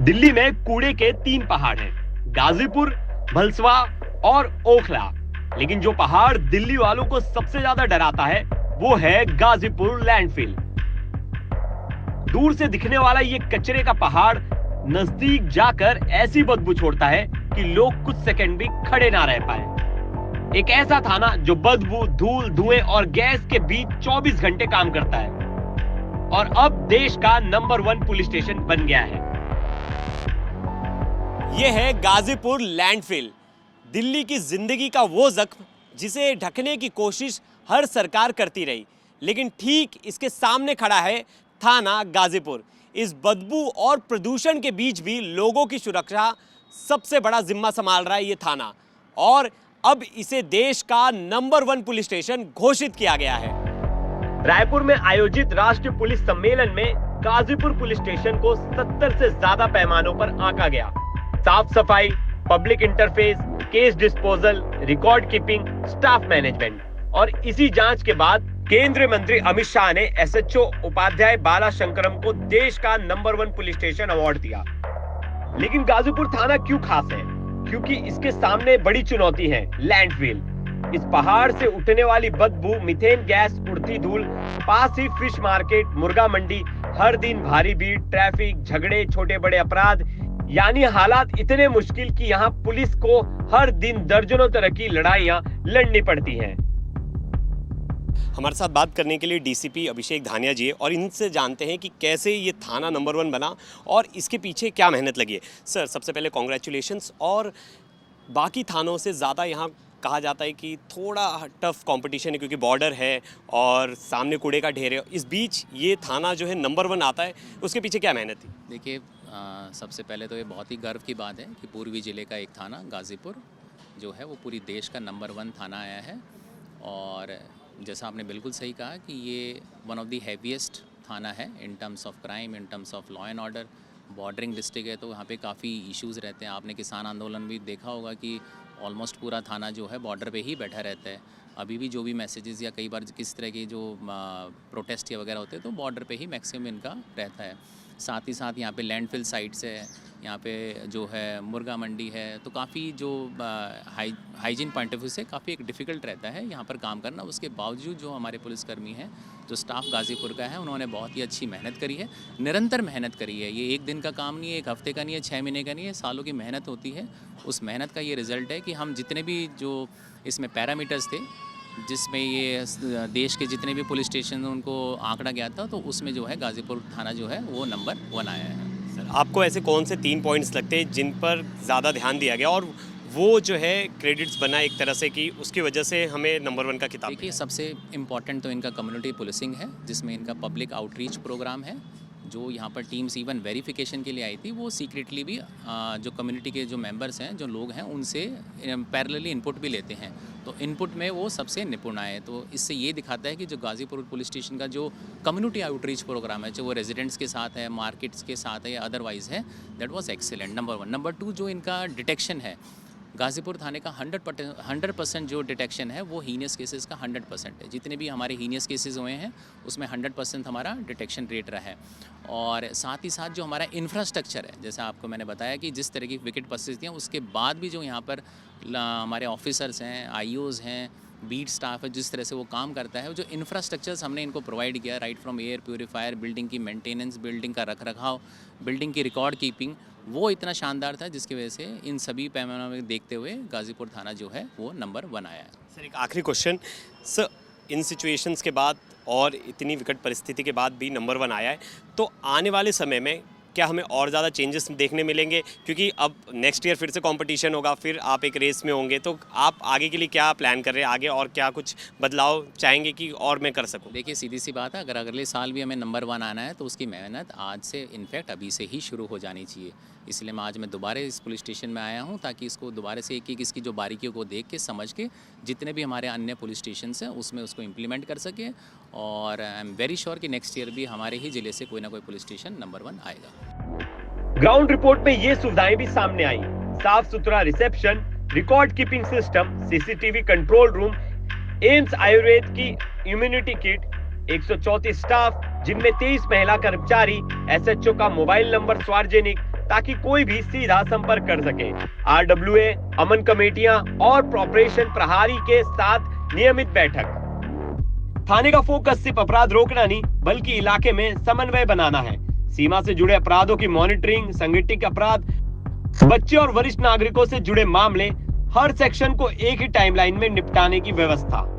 दिल्ली में कूड़े के 3 पहाड़ हैं, गाजीपुर, भलसवा और ओखला। लेकिन जो पहाड़ दिल्ली वालों को सबसे ज्यादा डराता है वो है गाजीपुर लैंडफिल। दूर से दिखने वाला ये कचरे का पहाड़ नजदीक जाकर ऐसी बदबू छोड़ता है कि लोग कुछ सेकंड भी खड़े ना रह पाए। एक ऐसा थाना जो बदबू, धूल, धुएं और गैस के बीच 24 घंटे काम करता है और अब देश का नंबर 1 पुलिस स्टेशन बन गया है। यह है गाजीपुर लैंडफिल, दिल्ली की जिंदगी का वो जख्म जिसे ढकने की कोशिश हर सरकार करती रही, लेकिन ठीक इसके सामने खड़ा है थाना गाजीपुर। इस बदबू और प्रदूषण के बीच भी लोगों की सुरक्षा सबसे बड़ा जिम्मा संभाल रहा है ये थाना, और अब इसे देश का नंबर 1 पुलिस स्टेशन घोषित किया गया है। रायपुर में आयोजित राष्ट्रीय पुलिस सम्मेलन में गाजीपुर पुलिस स्टेशन को 70 से ज्यादा पैमानों पर आंका गया। साफ सफाई, public interface, case disposal, record keeping, staff management, और इसी जांच के बाद केंद्रीय मंत्री अमित शाह ने एसएचओ उपाध्याय बाला शंकरम को देश का नंबर 1 पुलिस स्टेशन अवार्ड दिया। लेकिन गाजीपुर थाना क्यों खास है? क्योंकि इसके सामने बड़ी चुनौती है, लैंडफिल। इस पहाड़ से उठने वाली बदबू, मीथेन गैस, उड़ती धूल, पास ही फिश मार्केट, मुर्गा मंडी, हर दिन भारी भीड़, ट्रैफिक, झगड़े, छोटे बड़े अपराध, यानी हालात इतने मुश्किल कि यहाँ पुलिस को हर दिन दर्जनों तरह की लड़ाइयाँ लड़नी पड़ती हैं। हमारे साथ बात करने के लिए डीसीपी अभिषेक धानिया जी है और इनसे जानते हैं कि कैसे ये थाना नंबर 1 बना और इसके पीछे क्या मेहनत लगी है। सर, सबसे पहले कॉन्ग्रेचुलेशंस। और बाकी थानों से ज़्यादा यहाँ कहा जाता है कि थोड़ा टफ कंपटीशन है क्योंकि बॉर्डर है और सामने कूड़े का ढेर है, इस बीच ये थाना जो है नंबर 1 आता है, उसके पीछे क्या मेहनत थी? देखिए, सबसे पहले तो ये बहुत ही गर्व की बात है कि पूर्वी ज़िले का एक थाना गाजीपुर जो है वो पूरी देश का नंबर 1 थाना आया है। और जैसा आपने बिल्कुल सही कहा कि ये वन ऑफ द हैवीएस्ट थाना है in terms of crime, in terms of law and order. Bordering district है तो यहाँ पे काफ़ी इश्यूज़ रहते हैं। आपने किसान आंदोलन भी देखा होगा कि ऑलमोस्ट पूरा थाना जो है बॉर्डर पे ही बैठा रहता है। अभी भी जो भी मैसेजेस या कई बार किस तरह की जो प्रोटेस्ट या वगैरह होते हैं तो बॉर्डर पे ही मैक्सिमम इनका रहता है। साथ ही साथ यहाँ पे लैंडफिल साइट्स है, यहाँ पे जो है मुर्गा मंडी है, तो काफ़ी जो हाइजीन पॉइंट ऑफ व्यू से काफ़ी एक डिफ़िकल्ट रहता है यहाँ पर काम करना। उसके बावजूद जो हमारे पुलिसकर्मी हैं, जो स्टाफ गाजीपुर का है, उन्होंने बहुत ही अच्छी मेहनत करी है, निरंतर मेहनत करी है। ये एक दिन का काम नहीं है, एक हफ्ते का नहीं है, 6 महीने का नहीं है, सालों की मेहनत होती है। उस मेहनत का ये रिज़ल्ट है कि हम जितने भी जो इसमें पैरामीटर्स थे जिसमें ये देश के जितने भी पुलिस स्टेशन उनको आंकड़ा गया था, तो उसमें जो है गाजीपुर थाना जो है वो नंबर 1 आया है। सर, आपको ऐसे कौन से 3 पॉइंट्स लगते हैं जिन पर ज़्यादा ध्यान दिया गया और वो जो है क्रेडिट्स बना एक तरह से कि उसकी वजह से हमें नंबर 1 का खिताब? देखिए, सबसे इम्पॉर्टेंट तो इनका कम्युनिटी पुलिसिंग है, जिसमें इनका पब्लिक आउटरीच प्रोग्राम है। जो यहाँ पर टीम्स इवन वेरिफिकेशन के लिए आई थी, वो सीक्रेटली भी जो कम्युनिटी के जो मेंबर्स हैं, जो लोग हैं, उनसे पैरेलली इनपुट भी लेते हैं। तो इनपुट में वो सबसे निपुण आए। तो इससे ये दिखाता है कि जो गाजीपुर पुलिस स्टेशन का जो कम्युनिटी आउटरीच प्रोग्राम है, जो वो रेजिडेंट्स के साथ है, मार्केट्स के साथ है या अदरवाइज़ है, that was excellent, number 1। Number 2, जो इनका डिटेक्शन है, गाजीपुर थाने का 100% जो डिटेक्शन है वो हीनियस केसेस का 100% है। जितने भी हमारे हीनियस केसेस हुए हैं उसमें 100% हमारा डिटेक्शन रेट रहा है। और साथ ही साथ जो हमारा इंफ्रास्ट्रक्चर है, जैसा आपको मैंने बताया कि जिस तरह की विकट परिस्थितियाँ, उसके बाद भी जो यहाँ पर हमारे ऑफिसर्स हैं, आईओज़ हैं, बीट स्टाफ है, जिस तरह से वो काम करता है, जो इंफ्रास्ट्रक्चर्स हमने इनको प्रोवाइड किया, right from air purifier, building की मेंटेनेंस, बिल्डिंग का रखरखाव, बिल्डिंग की रिकॉर्ड कीपिंग, वो इतना शानदार था जिसकी वजह से इन सभी पैमानों में देखते हुए गाजीपुर थाना जो है वो नंबर 1 आया है। सर, एक आखिरी क्वेश्चन। सर, इन सिचुएशंस के बाद और इतनी विकट परिस्थिति के बाद भी नंबर 1 आया है, तो आने वाले समय में क्या हमें और ज़्यादा चेंजेस देखने मिलेंगे? क्योंकि अब नेक्स्ट ईयर फिर से कंपटीशन होगा, फिर आप एक रेस में होंगे, तो आप आगे के लिए क्या प्लान कर रहे हैं? आगे और क्या कुछ बदलाव चाहेंगे कि और मैं कर सकूं? देखिए, सीधी सी बात है, अगर अगले साल भी हमें नंबर 1 आना है तो उसकी मेहनत आज से, इनफैक्ट अभी से ही शुरू हो जानी चाहिए। इसलिए आज मैं दोबारा इस पुलिस स्टेशन में आया हूँ ताकि इसको दोबारा से एक इसकी जो बारीकियों को देख के, समझ के, जितने भी हमारे अन्य पुलिस स्टेशन हैं उसमें उसको इम्प्लीमेंट कर सके। और आई एम वेरी श्योर कि नेक्स्ट ईयर भी हमारे ही ज़िले से कोई ना कोई पुलिस स्टेशन नंबर 1 आएगा। ग्राउंड रिपोर्ट में ये सुविधाएं भी सामने आई। साफ सुथरा reception, record keeping system, CCTV control room, AIIMS Ayurveda की इम्यूनिटी किट, 134 स्टाफ जिनमें 23 महिला कर्मचारी, एसएचओ का मोबाइल नंबर सार्वजनिक, ताकि कोई भी सीधा संपर्क कर सके। आरडब्ल्यूए, अमन कमेटियां और ऑपरेशन प्रहारी के साथ नियमित बैठक। थाने का फोकस सिर्फ अपराध रोकना नहीं बल्कि इलाके में समन्वय बनाना है। सीमा से जुड़े अपराधों की मॉनिटरिंग, संगठित अपराध, बच्चे और वरिष्ठ नागरिकों से जुड़े मामले, हर सेक्शन को एक ही टाइमलाइन में निपटाने की व्यवस्था।